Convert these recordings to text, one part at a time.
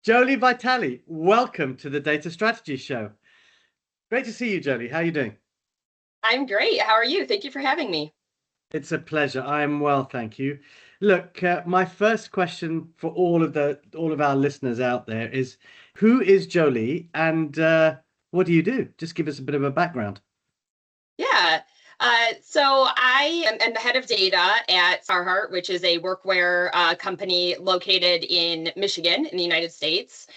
Jolie Vitale, welcome to the Data Strategy Show. Great to see you, Jolie. How are you doing? I'm great. How are you? Thank you for having me. It's a pleasure. I am well, thank you. Look, my first question for all of our listeners out there is, who is Jolie and what do you do? Just give us a bit of a background. Yeah. So I am the head of data at Carhartt, which is a workwear company located in Michigan in the United States.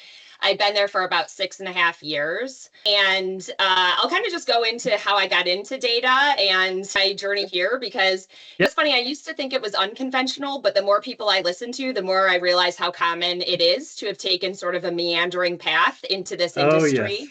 I've been there for about 6.5 years. And I'll kind of just go into how I got into data and my journey here, because it's funny, I used to think it was unconventional, but the more people I listen to, the more I realize how common it is to have taken sort of a meandering path into this Oh, yes. industry.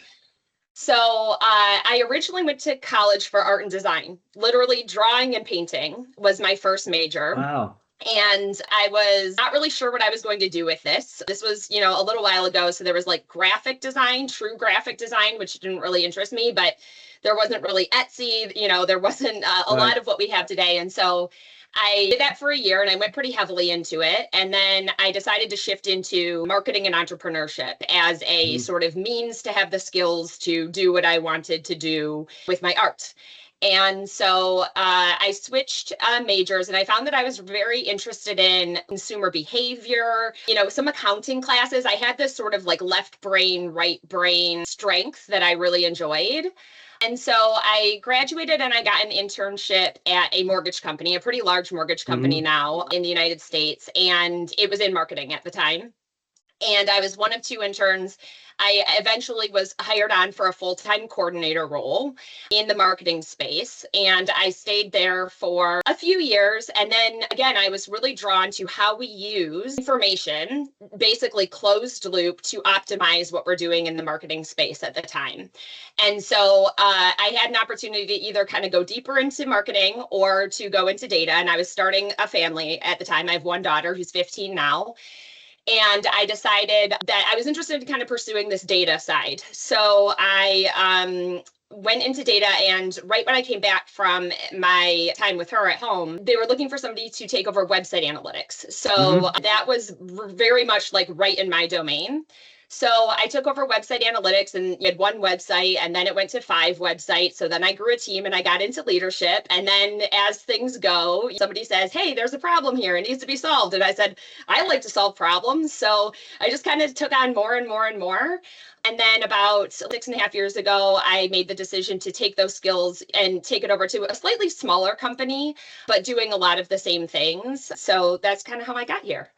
So I originally went to college for art and design. Literally, drawing and painting was my first major. Wow. And I was not really sure what I was going to do with this. This was, a little while ago. So there was like graphic design, true graphic design, which didn't really interest me, but there wasn't really Etsy, there wasn't a Right. lot of what we have today. And so I did that for a year and I went pretty heavily into it. And then I decided to shift into marketing and entrepreneurship as a sort of means to have the skills to do what I wanted to do with my art. And so I switched majors and I found that I was very interested in consumer behavior, some accounting classes. I had this sort of like left brain, right brain strength that I really enjoyed. And so I graduated and I got an internship at a mortgage company, a pretty large mortgage company now in the United States. And it was in marketing at the time. And I was one of two interns. I eventually was hired on for a full-time coordinator role in the marketing space. And I stayed there for a few years. And then again, I was really drawn to how we use information, basically closed loop, to optimize what we're doing in the marketing space at the time. And so I had an opportunity to either kind of go deeper into marketing or to go into data. And I was starting a family at the time. I have one daughter who's 15 now. And I decided that I was interested in kind of pursuing this data side. So I went into data, and right when I came back from my time with her at home, they were looking for somebody to take over website analytics. So that was very much like right in my domain. So I took over website analytics, and you had one website, and then it went to 5 websites. So then I grew a team and I got into leadership. And then as things go, somebody says, hey, there's a problem here. It needs to be solved. And I said, I like to solve problems. So I just kind of took on more and more and more. And then about 6.5 years ago, I made the decision to take those skills and take it over to a slightly smaller company, but doing a lot of the same things. So that's kind of how I got here.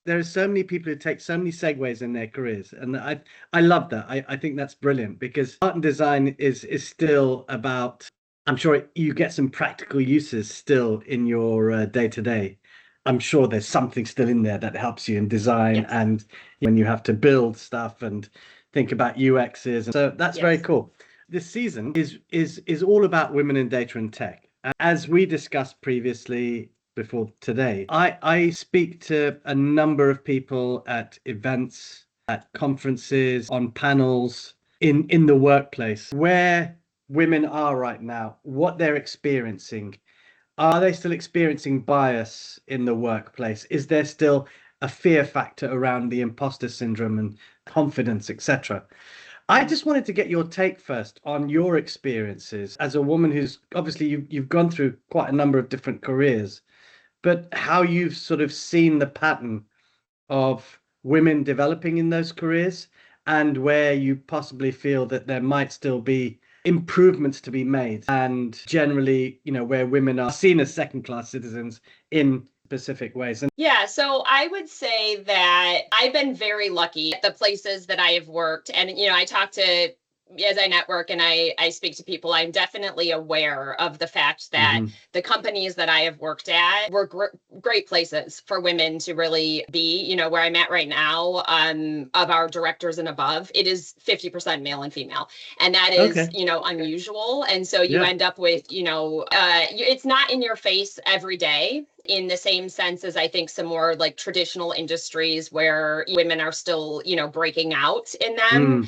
There are so many people who take so many segues in their careers, and I love that. I think that's brilliant, because art and design is still about, I'm sure you get some practical uses still in your day-to-day. I'm sure there's something still in there that helps you in design. Yes. And when you have to build stuff and think about UXs. And so that's very cool. This season is all about women in data and tech. As we discussed previously, before today, I speak to a number of people at events, at conferences, on panels, in the workplace, where women are right now, what they're experiencing. Are they still experiencing bias in the workplace? Is there still a fear factor around the imposter syndrome and confidence, etc.? I just wanted to get your take first on your experiences as a woman who's obviously you've gone through quite a number of different careers, but how you've sort of seen the pattern of women developing in those careers, and where you possibly feel that there might still be improvements to be made, and generally, where women are seen as second-class citizens in specific ways. Yeah, so I would say that I've been very lucky at the places that I have worked. And, I talk to, as I network and I speak to people, I'm definitely aware of the fact that the companies that I have worked at were great places for women to really be, where I'm at right now, of our directors and above, it is 50% male and female. And that is, unusual. And so you end up with, it's not in your face every day, in the same sense as I think some more like traditional industries where women are still, breaking out in them.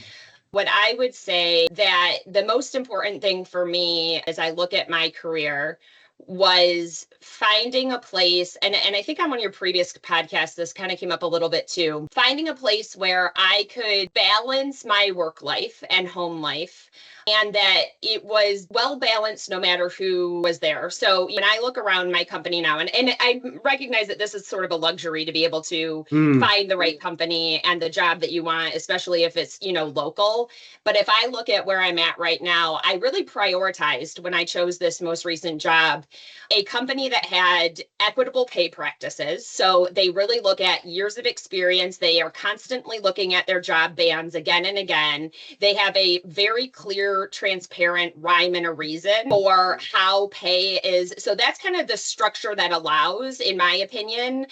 What I would say that the most important thing for me as I look at my career was finding a place, and I think on one of your previous podcasts, this kind of came up a little bit too, finding a place where I could balance my work life and home life, and that it was well balanced no matter who was there. So when I look around my company now, and I recognize that this is sort of a luxury to be able to find the right company and the job that you want, especially if it's, local. But if I look at where I'm at right now, I really prioritized when I chose this most recent job, a company that had equitable pay practices. So they really look at years of experience. They are constantly looking at their job bands again and again. They have a very clear, transparent rhyme and a reason for how pay is. So that's kind of the structure that allows, in my opinion,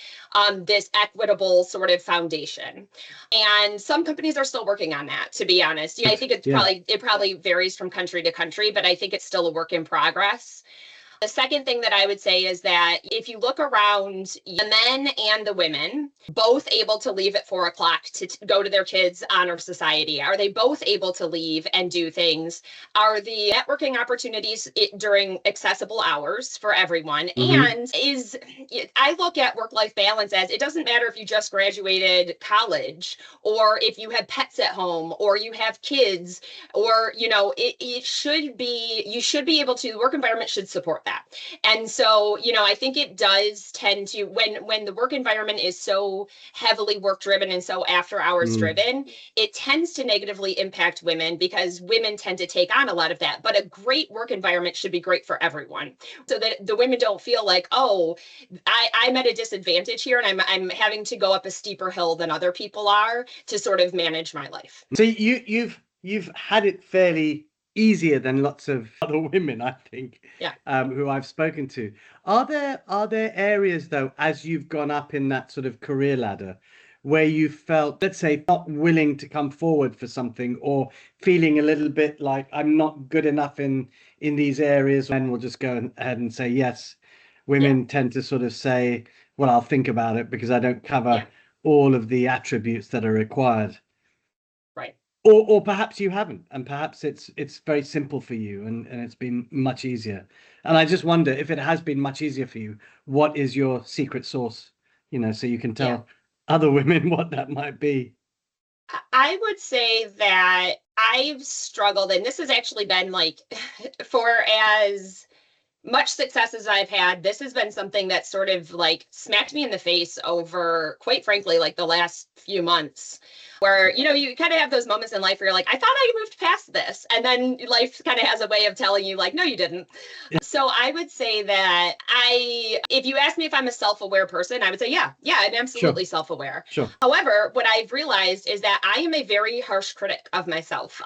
this equitable sort of foundation. And some companies are still working on that, to be honest. I think it probably varies from country to country, but I think it's still a work in progress. The second thing that I would say is that if you look around, the men and the women, both able to leave at 4 o'clock to go to their kids' honor society? Are they both able to leave and do things? Are the networking opportunities during accessible hours for everyone? And I look at work-life balance as, it doesn't matter if you just graduated college, or if you have pets at home, or you have kids, or, it should be, you should be able to, the work environment should support that. And so, I think it does tend to, when the work environment is so heavily work driven and so after hours driven, it tends to negatively impact women because women tend to take on a lot of that. But a great work environment should be great for everyone, so that the women don't feel like, oh, I'm at a disadvantage here and I'm having to go up a steeper hill than other people are to sort of manage my life. So you've had it fairly easier than lots of other women, I think, who I've spoken to. Are there areas, though, as you've gone up in that sort of career ladder, where you felt, let's say, not willing to come forward for something, or feeling a little bit like I'm not good enough in these areas? Men will just go ahead and say yes. Women tend to sort of say, well, I'll think about it because I don't cover all of the attributes that are required. Right. Or perhaps you haven't, and perhaps it's very simple for you, and it's been much easier. And I just wonder, if it has been much easier for you, what is your secret sauce, so you can tell other women what that might be. I would say that I've struggled, and this has actually been like, for as much success as I've had, this has been something that sort of like smacked me in the face over, quite frankly, like the last few months, where, you kind of have those moments in life where you're like, I thought I moved past this. And then life kind of has a way of telling you like, no, you didn't. So I would say that if you ask me if I'm a self-aware person, I would say, yeah, I'm absolutely self-aware. Sure. However, what I've realized is that I am a very harsh critic of myself.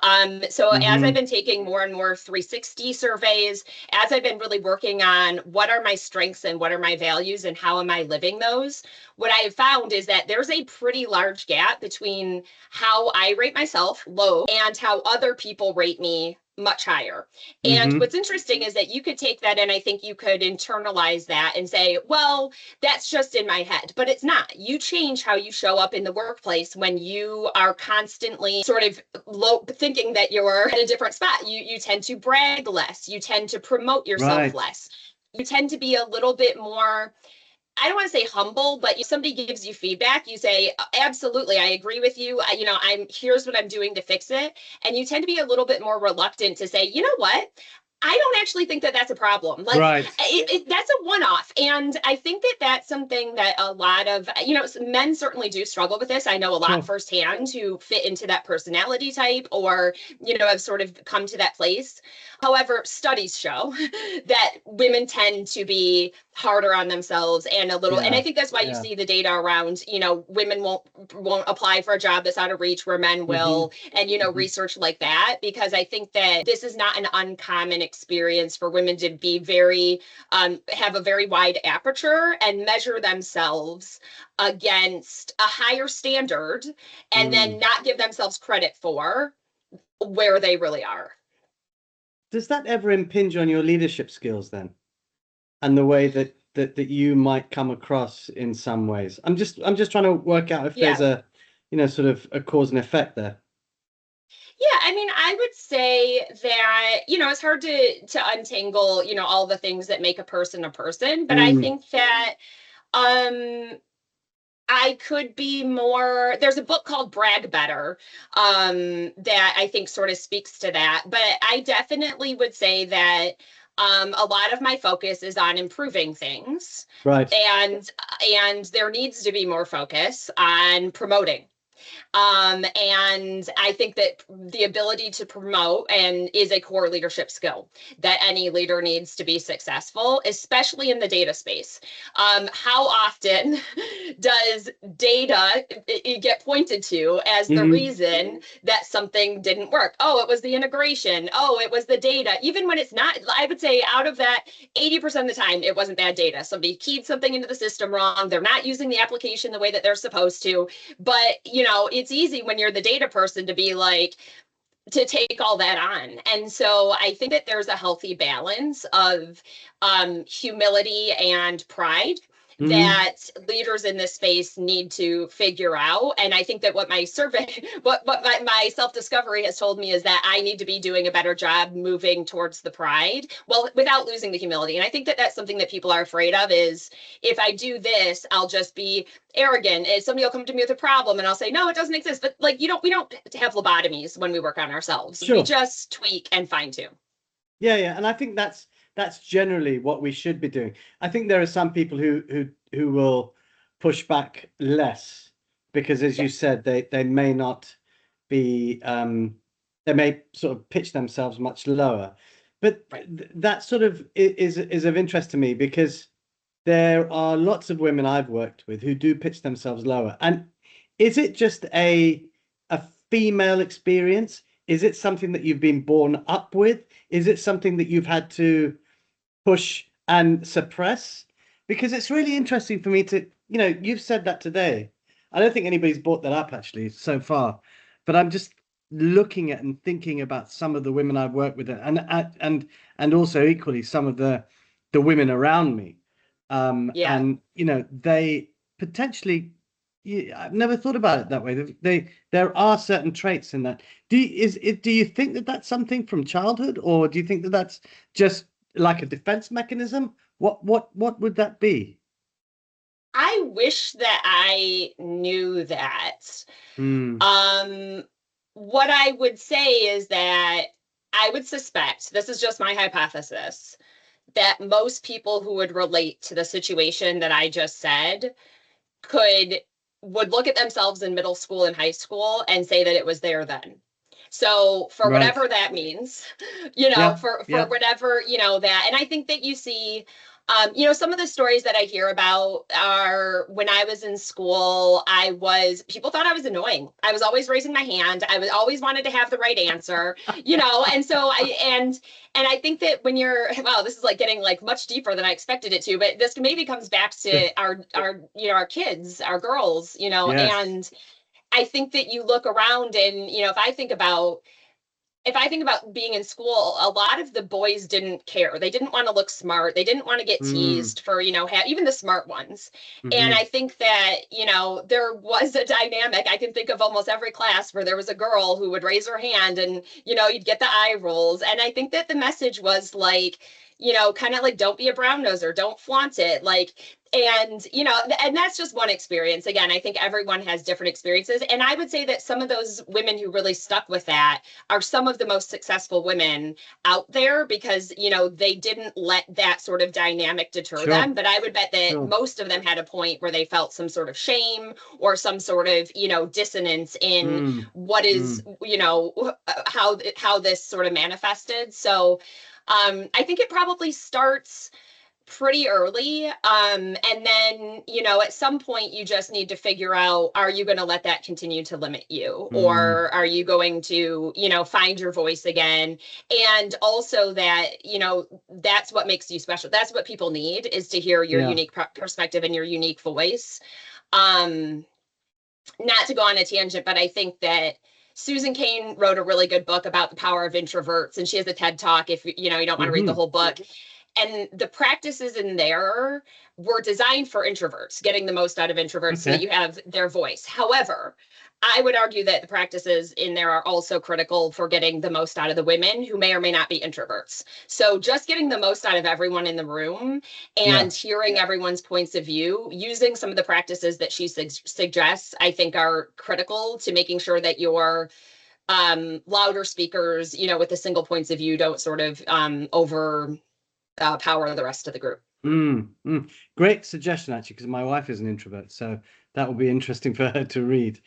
So as I've been taking more and more 360 surveys, as I've been really working on what are my strengths and what are my values and how am I living those, what I have found is that there's a pretty large gap between how I rate myself low and how other people rate me much higher. And what's interesting is that you could take that, and I think you could internalize that and say, well, that's just in my head, but it's not. You change how you show up in the workplace when you are constantly sort of thinking that you're at a different spot. You tend to brag less. You tend to promote yourself less. You tend to be a little bit more, I don't want to say humble, but if somebody gives you feedback, you say, absolutely, I agree with you. Here's what I'm doing to fix it. And you tend to be a little bit more reluctant to say, you know what? I don't actually think that that's a problem. Like, that's a one-off. And I think that that's something that a lot of, men certainly do struggle with this. I know a lot firsthand who fit into that personality type, or, have sort of come to that place. However, studies show that women tend to be harder on themselves and a little, and I think that's why you see the data around, women won't apply for a job that's out of reach where men will, and, research like that, because I think that this is not an uncommon experience for women to be very, have a very wide aperture and measure themselves against a higher standard, and then not give themselves credit for where they really are. Does that ever impinge on your leadership skills then, and the way that you might come across in some ways? I'm just trying to work out if there's a, sort of a cause and effect there. Yeah, I mean, I would say that, it's hard to untangle, all the things that make a person, but I Mm, think that um I could be more. There's a book called Brag Better, that I think sort of speaks to that. But I definitely would say that a lot of my focus is on improving things, right. and and there needs to be more focus on promoting. And I think that the ability to promote and is a core leadership skill that any leader needs to be successful, especially in the data space. How often does data get pointed to as the Hmm. reason that something didn't work? Oh, it was the integration. Oh, it was the data. Even when it's not, I would say out of that, 80% of the time, it wasn't bad data. Somebody keyed something into the system wrong. They're not using the application the way that they're supposed to. But, it's easy when you're the data person to be like, to take all that on. And so I think that there's a healthy balance of humility and pride Hmm. that leaders in this space need to figure out. And I think that what my survey, what my self-discovery has told me is that I need to be doing a better job moving towards the pride, well, without losing the humility. And I think that that's something that people are afraid of is if I do this, I'll just be arrogant. Somebody will come to me with a problem and I'll say, no, it doesn't exist. But like, we don't have lobotomies when we work on ourselves. We Sure. just tweak and fine tune. Yeah, yeah, and I think that's generally what we should be doing. I think there are some people who will push back less because, as Yeah. you said, they may not be they may sort of pitch themselves much lower. But Right. that sort of is of interest to me because there are lots of women I've worked with who do pitch themselves lower. And is it just a female experience? Is it something that you've been born up with? Is it something that you've had to push and suppress? Because it's really interesting for me to, you've said that today. I don't think anybody's brought that up actually so far, but I'm just looking at and thinking about some of the women I've worked with and also equally some of the women around me. Yeah. And they potentially, I've never thought about it that way. There are certain traits in that. Do you think that that's something from childhood, or do you think that that's just like a defense mechanism? What would that be? I wish that I knew that. Hmm. Um, what I would say is that I would suspect, this is just my hypothesis, that most people who would relate to the situation that I just said could would look at themselves in middle school and high school and say that it was there then. So for Right. whatever that means, Yeah. for Yeah. whatever, that. And I think that you see, some of the stories that I hear about are when I was in school, people thought I was annoying. I was always raising my hand. I was always wanted to have the right answer, and so and I think that when you're, wow, this is like getting like much deeper than I expected it to, but this maybe comes back to our kids, our girls, Yes. and I think that you look around and, if I think about being in school, a lot of the boys didn't care. They didn't want to look smart. They didn't want to get Hmm. teased for, even the smart ones. And Hmm. I think that, there was a dynamic. I can think of almost every class where there was a girl who would raise her hand and, you'd get the eye rolls. And I think that the message was like, kind of like, don't be a brown noser, don't flaunt it. Like, and that's just one experience. Again, I think everyone has different experiences. And I would say that some of those women who really stuck with that are some of the most successful women out there because, they didn't let that sort of dynamic deter them. Sure. But I would bet that Sure. most of them had a point where they felt some sort of shame or some sort of, dissonance in Hmm. what is, Hmm. how this sort of manifested. So I think it probably starts pretty early. And then, at some point you just need to figure out, are you going to let that continue to limit you? Hmm. Or are you going to, find your voice again? And also that, that's what makes you special. That's what people need is to hear your Yeah. unique perspective and your unique voice. Um, Not to go on a tangent, but I think that Susan Cain wrote a really good book about the power of introverts, and she has a TED talk if you don't want to read the Hmm. whole book. And the practices in there were designed for introverts, getting the most out of introverts so that you have their voice. However, I would argue that the practices in there are also critical for getting the most out of the women who may or may not be introverts. So just getting the most out of everyone in the room and hearing everyone's points of view, using some of the practices that she suggests, I think are critical to making sure that your louder speakers, with the single points of view don't sort of overpower the rest of the group. Great suggestion, actually, because my wife is an introvert, so that will be interesting for her to read.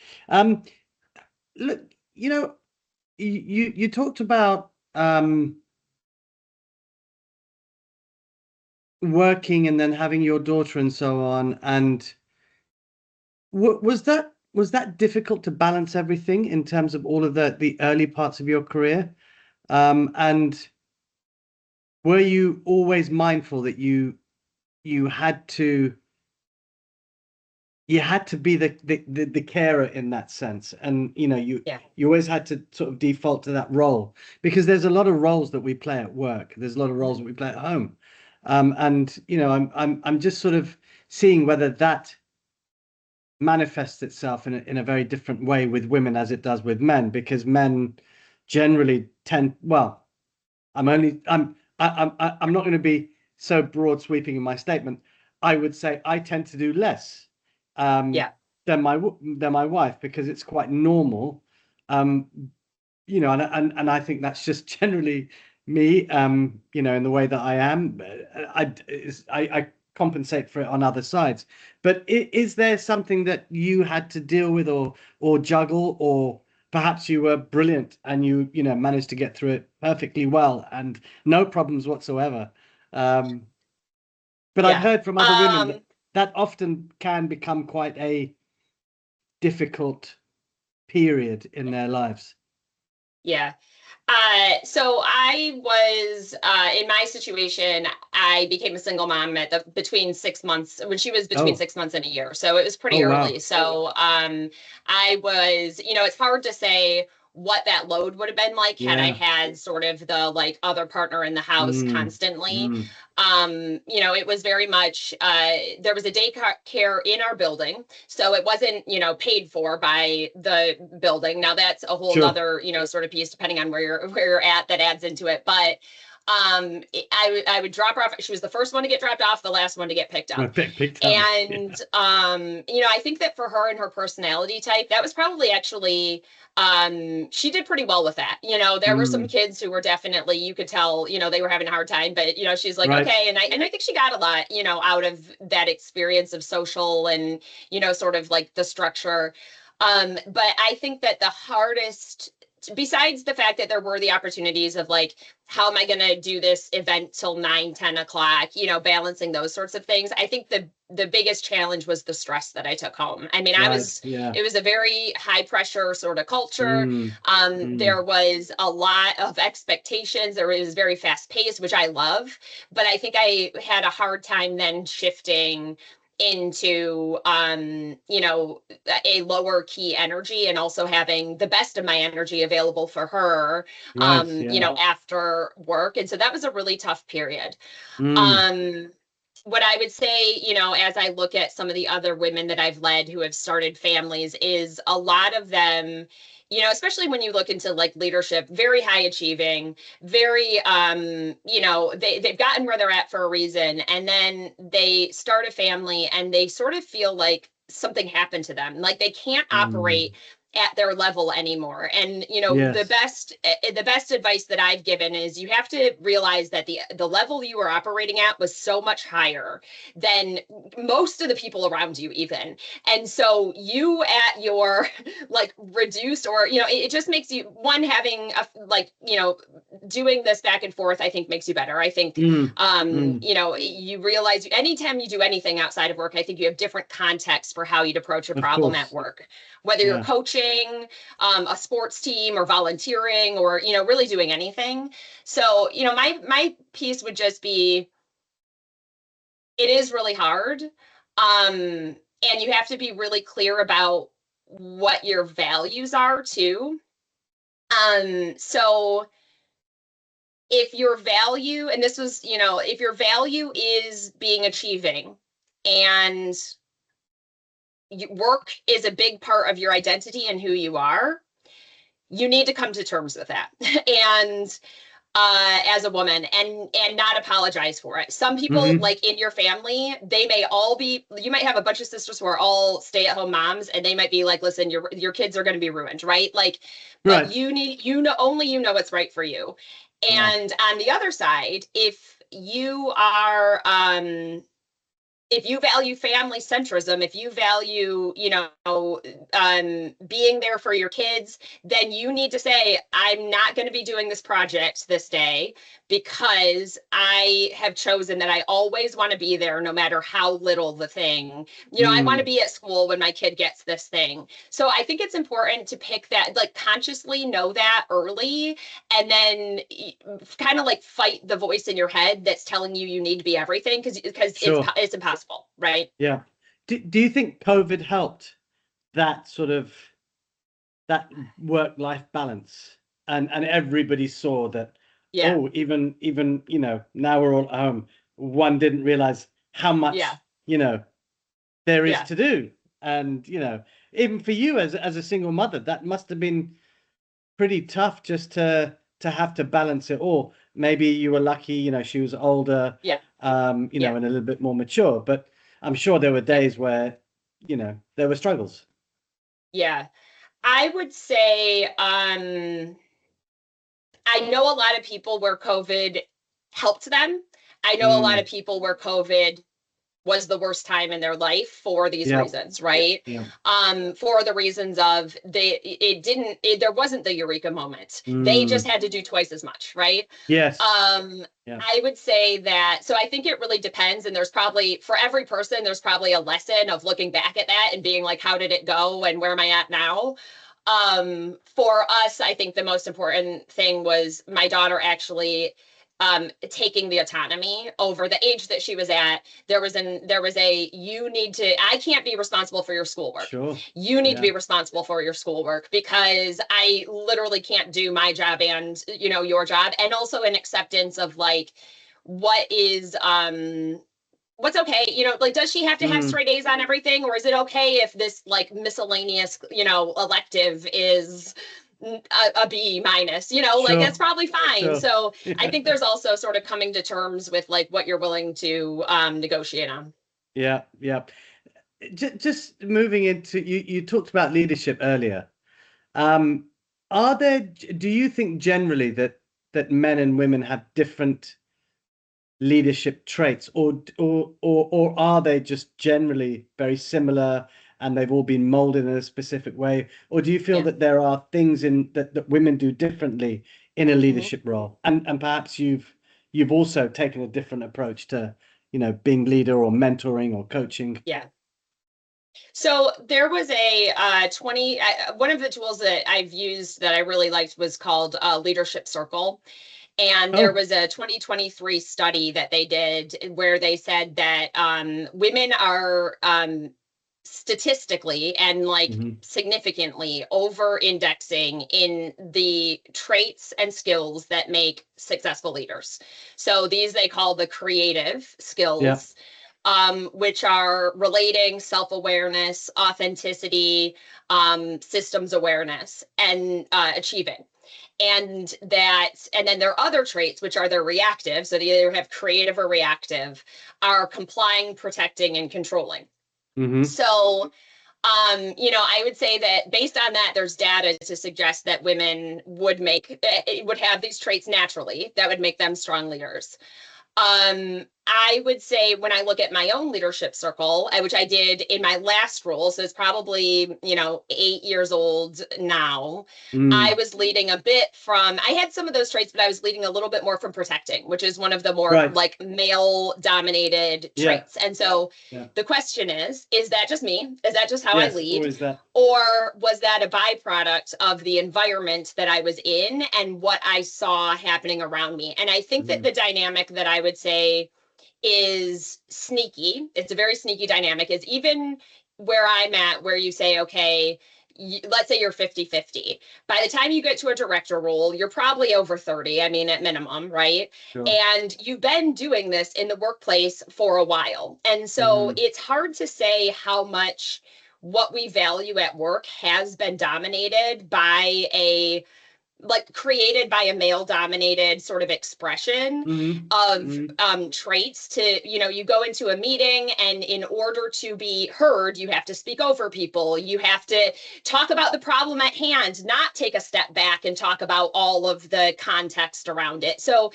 Look, you talked about working and then having your daughter and so on, and was that difficult to balance everything in terms of all of the early parts of your career? And were you always mindful that you had to be the carer in that sense, and you always had to sort of default to that role, because there's a lot of roles that we play at work, there's a lot of roles that we play at home, and I'm just sort of seeing whether that manifests itself in a very different way with women as it does with men, because men generally tend, well, I'm not going to be so broad sweeping in my statement. I would say I tend to do less than my wife, because it's quite normal, and I think that's just generally me, in the way that I am. I compensate for it on other sides. But is there something that you had to deal with or juggle, or perhaps you were brilliant and you managed to get through it perfectly well and no problems whatsoever? But I've heard from other women that often can become quite a difficult period in their lives. Yeah. So I was in my situation, I became a single mom at between 6 months, when she was between 6 months and a year. So it was pretty early. Wow. So I was, it's hard to say what that load would have been like had I had sort of the other partner in the house constantly. It was very much, there was a daycare in our building, so it wasn't, paid for by the building. Now that's a whole other, sort of piece, depending on where you're at, that adds into it. But I would drop her off. She was the first one to get dropped off, the last one to get picked up. And I think that for her and her personality type, that was probably actually, she did pretty well with that. There were some kids who were definitely, you could tell, they were having a hard time, but she's like, okay. And I think she got a lot, out of that experience of social and, sort of like the structure. But I think that the hardest, besides the fact that there were the opportunities of like, how am I going to do this event till 9-10 o'clock, balancing those sorts of things. I think the biggest challenge was the stress that I took home. I mean, it was a very high pressure sort of culture. There was a lot of expectations. There was very fast paced, which I love, but I think I had a hard time then shifting into a lower key energy, and also having the best of my energy available for her after work. And so that was a really tough period. What I would say, as I look at some of the other women that I've led who have started families, is a lot of them, especially when you look into like leadership, very high achieving, very, they've gotten where they're at for a reason. And then they start a family and they sort of feel like something happened to them. Like they can't operate at their level anymore. And the best advice that I've given is, you have to realize that the level you were operating at was so much higher than most of the people around you even. And so you at your like reduced, or it just makes you, one, having doing this back and forth, I think makes you better. I think you realize anytime you do anything outside of work, I think you have different context for how you'd approach a problem at work, whether you're coaching a sports team or volunteering or really doing anything. So my piece would just be, it is really hard, and you have to be really clear about what your values are too. So if your value, and this was, if your value is being achieving and work is a big part of your identity and who you are, you need to come to terms with that. And as a woman, and not apologize for it. Some people, like in your family, they may all be, you might have a bunch of sisters who are all stay-at-home moms, and they might be like, listen, your kids are going to be ruined, right? Like, but Right. only you know what's right for you. Yeah. And on the other side, if you value family centrism, if you value, being there for your kids, then you need to say, I'm not going to be doing this project this day because I have chosen that I always want to be there no matter how little the thing. I want to be at school when my kid gets this thing. So I think it's important to pick that, like consciously know that early, and then kind of like fight the voice in your head that's telling you you need to be everything, because Sure. it's impossible, right? Yeah. Do you think COVID helped that sort of that work-life balance? And everybody saw that, Yeah. oh, even now we're all at home, one didn't realize how much, Yeah. there is Yeah. to do. And, even for you as a single mother, that must have been pretty tough just to have to balance it all. Maybe you were lucky, she was older, Yeah. and a little bit more mature, but I'm sure there were days where, there were struggles. Yeah. I would say, I know a lot of people where COVID helped them. I know a lot of people where COVID was the worst time in their life for these Yeah. reasons, right? Yeah. For the reasons of there wasn't the eureka moment. They just had to do twice as much, right? Yes. Yeah. I would say that, so I think it really depends. And there's probably, for every person, there's probably a lesson of looking back at that and being like, how did it go? And where am I at now? For us, I think the most important thing was my daughter actually taking the autonomy over the age that she was at. I can't be responsible for your schoolwork. Sure. You need to be responsible for your schoolwork, because I literally can't do my job and, your job. And also an acceptance of like, what's okay, like, does she have to have straight A's on everything, or is it okay if this like miscellaneous, elective is a B minus, like that's probably fine. Sure. So I think there's also sort of coming to terms with like what you're willing to negotiate on. Yeah. Yeah. Just moving into, you talked about leadership earlier. Do you think generally that men and women have different leadership traits, or are they just generally very similar and they've all been molded in a specific way? Or do you feel that there are things that women do differently in a leadership role, and perhaps you've also taken a different approach to being leader or mentoring or coaching? Yeah. So there was one of the tools that I've used that I really liked was called Leadership Circle. And there was a 2023 study that they did where they said that women are statistically and like significantly over indexing in the traits and skills that make successful leaders. So these they call the creative skills, which are relating, self-awareness, authenticity, systems awareness, and achieving. And then there are other traits, which are their reactive. So they either have creative or reactive, are complying, protecting, and controlling. So, I would say that based on that, there's data to suggest that women would have these traits naturally that would make them strong leaders. I would say when I look at my own leadership circle, which I did in my last role, so it's probably, 8 years old now, I was leading a bit I had some of those traits, but I was leading a little bit more from protecting, which is one of the more like male dominated traits. And so the question is that just me? Is that just how I lead? Or is that? Or was that a byproduct of the environment that I was in and what I saw happening around me? And I think that the dynamic that I would say is sneaky, it's a very sneaky dynamic, is even where I'm at, where you say, okay, let's say you're 50-50. By the time you get to a director role, you're probably over 30, I mean, at minimum, right? Sure. And you've been doing this in the workplace for a while. And so it's hard to say how much what we value at work has been dominated by created by a male dominated sort of expression of traits to, you go into a meeting, and in order to be heard, you have to speak over people. You have to talk about the problem at hand, not take a step back and talk about all of the context around it. So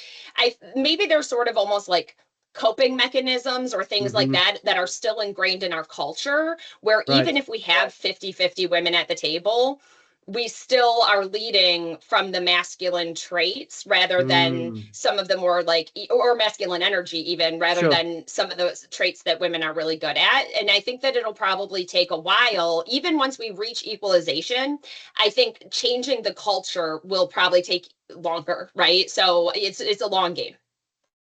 maybe there's sort of almost like coping mechanisms or things like that are still ingrained in our culture, where even if we have 50-50 women at the table, we still are leading from the masculine traits rather than some of the more or masculine energy even, rather than some of those traits that women are really good at. And I think that it'll probably take a while, even once we reach equalization. I think changing the culture will probably take longer, right? So it's a long game.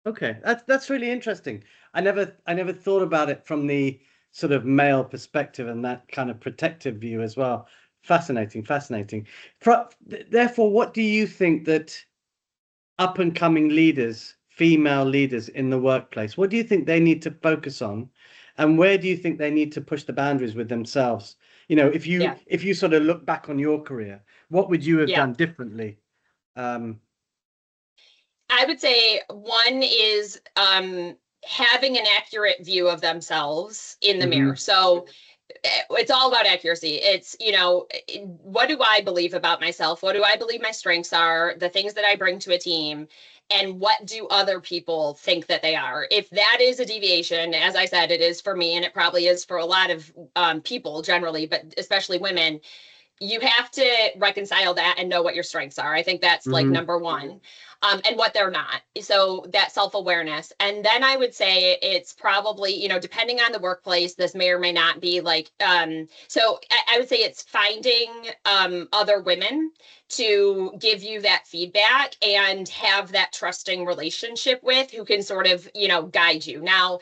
Okay, that's really interesting. I never thought about it from the sort of male perspective and that kind of protective view as well. Fascinating. Therefore, what do you think that up and coming leaders, female leaders in the workplace, what do you think they need to focus on, and where do you think they need to push the boundaries with themselves? If you sort of look back on your career, what would you have done differently? I would say one is having an accurate view of themselves in the mirror. So it's all about accuracy. It's, what do I believe about myself? What do I believe my strengths are? The things that I bring to a team, and what do other people think that they are? If that is a deviation, as I said, it is for me, and it probably is for a lot of people generally, but especially women, you have to reconcile that and know what your strengths are. I think that's like number one. And what they're not. So that self-awareness. And then I would say it's probably, depending on the workplace, this may or may not be so I would say it's finding other women to give you that feedback and have that trusting relationship with, who can sort of, guide you. Now,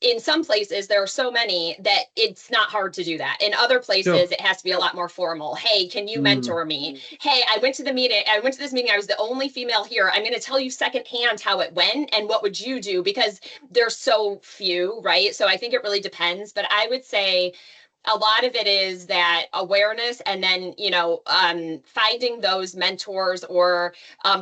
in some places, there are so many that it's not hard to do that. In other places, it has to be a lot more formal. Hey, can you mentor me? Hey, I went to this meeting. I was the only female here. I'm going to tell you secondhand how it went and what would you do, because there's so few, right? So I think it really depends. But I would say a lot of it is that awareness, and then, finding those mentors or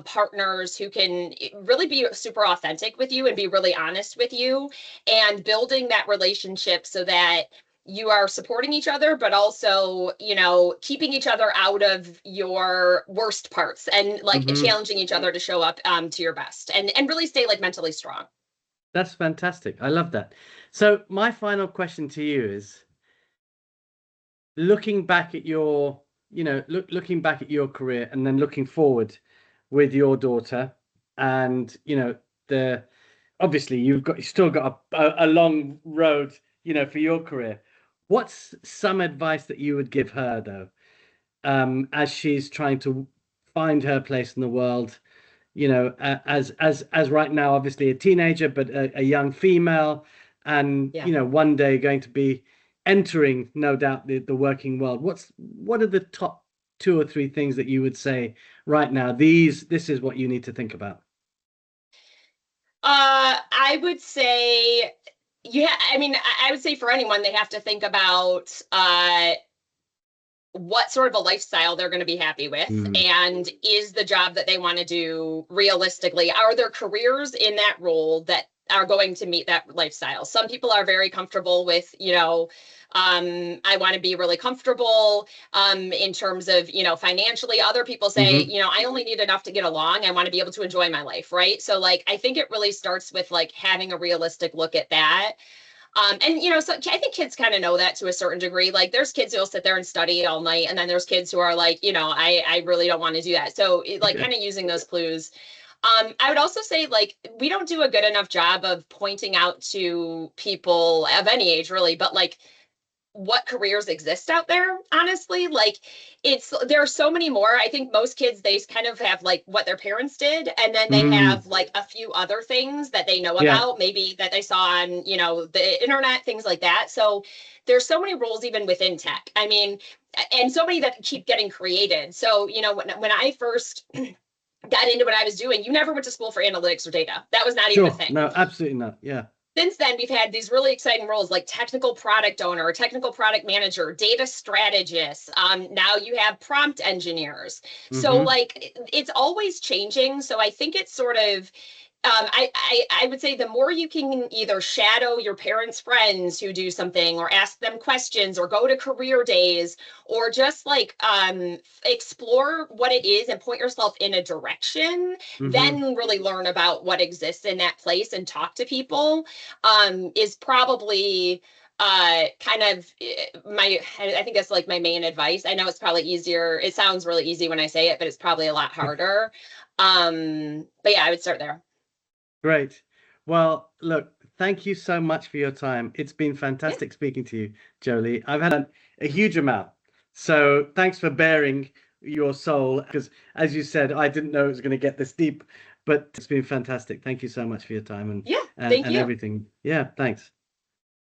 partners who can really be super authentic with you and be really honest with you, and building that relationship so that you are supporting each other, but also, keeping each other out of your worst parts, and challenging each other to show up to your best, and really stay mentally strong. That's fantastic. I love that. So my final question to you is, looking back at your, looking back at your career, and then looking forward with your daughter, and obviously you've still got a long road, for your career. What's some advice that you would give her though, as she's trying to find her place in the world, as right now, obviously a teenager, but a young female, and one day going to be entering, no doubt, the working world. What are the top 2 or 3 things that you would say right now? This is what you need to think about. I would say, I would say for anyone, they have to think about what sort of a lifestyle they're going to be happy with, and is the job that they want to do realistically, are there careers in that role that are going to meet that lifestyle? Some people are very comfortable with, I want to be really comfortable in terms of, financially. Other people say, I only need enough to get along. I want to be able to enjoy my life, right? So I think it really starts with having a realistic look at that. So I think kids kind of know that to a certain degree. There's kids who will sit there and study all night, and then there's kids who are I really don't want to do that. So kind of using those clues. I would also say we don't do a good enough job of pointing out to people of any age really, but what careers exist out there, honestly. Like there are so many more. I think most kids, they kind of have like what their parents did, and then they Mm, have like a few other things that they know yeah, about, maybe that they saw on, the internet, things like that. So there's so many roles even within tech. I mean, and so many that keep getting created. So, when I first got into what I was doing, you never went to school for analytics or data. That was not even a sure. thing. No, absolutely not. Yeah. Since then, we've had these really exciting roles like technical product owner, technical product manager, data strategist. Now you have prompt engineers. So Mm-hmm. like it's always changing. So I think it's sort of I would say the more you can either shadow your parents' friends who do something, or ask them questions, or go to career days, or just like explore what it is and point yourself in a direction, Mm-hmm. then really learn about what exists in that place and talk to people, is probably kind of I think that's like my main advice. I know it's probably easier. It sounds really easy when I say it, but it's probably a lot harder. But yeah, I would start there. Great. Well, look, thank you so much for your time. It's been Yeah. fantastic speaking to you, Jolie. I've had a huge amount. So thanks for bearing your soul, because as you said, I didn't know it was going to get this deep, but it's been fantastic. Thank you so much for your time and Yeah. and, Thank and you. everything. Yeah, thanks.